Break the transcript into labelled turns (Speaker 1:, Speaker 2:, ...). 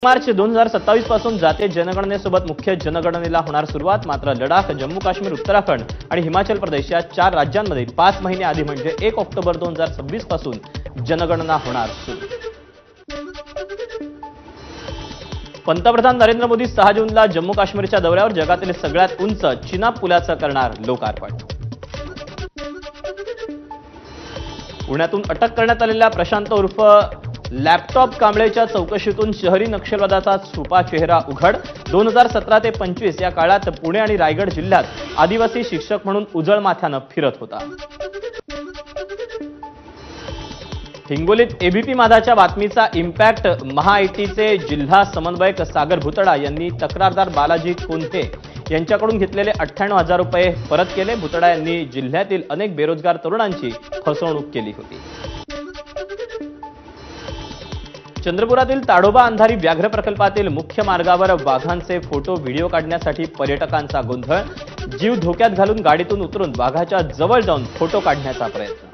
Speaker 1: मार्च 2027 पासून जातीय जनगणनेसोबत मुख्य जनगणनेला होणार सुरुवात। मात्र लडाख, जम्मू काश्मीर, उत्तराखंड आणि हिमाचल प्रदेश या 4 राज्यांमध्ये 5 महिने आधी म्हणजे 1 ऑक्टोबर 2026 पासून जनगणना होणार सुरू। पंतप्रधान नरेंद्र मोदी 6 जूनला जम्मू काश्मीरच्या दौऱ्यावर। जगातील सगळ्यात उंच चिनाब पुलाचं करणार लोकार्पण। पुण्यातून अटक करण्यात आलेल्या प्रशांत उर्फ लॅपटॉप कांबळेच्या चौकशीतून शहरी नक्षलवादाचा छुपा चेहरा उघड। 2017 ते 25 या काळात पुणे आणि रायगड जिल्ह्यात आदिवासी शिक्षक म्हणून उजळ माथ्यानं फिरत होता। हिंगोलीत एबीपी माझाच्या बातमीचा इम्पॅक्ट। महाआयटीचे जिल्हा समन्वयक सागर भुतडा यांनी तक्रारदार बालाजी कोंथे यांच्याकडून घेतलेले 98,000 रुपये परत केले। भुतडा यांनी जिल्ह्यातील अनेक बेरोजगार तरुणांची फसवणूक केली होती। चंद्रपुरातील ताडोबा अंधारी व्याघ्र प्रकल्पातील मुख्य मार्गावर वाघांचे फोटो व्हिडिओ काढण्यासाठी पर्यटकांचा गोंधळ। जीव धोक्यात घालून गाडीतून उतरून वाघाच्या जवळ जाऊन फोटो काढण्याचा प्रयत्न।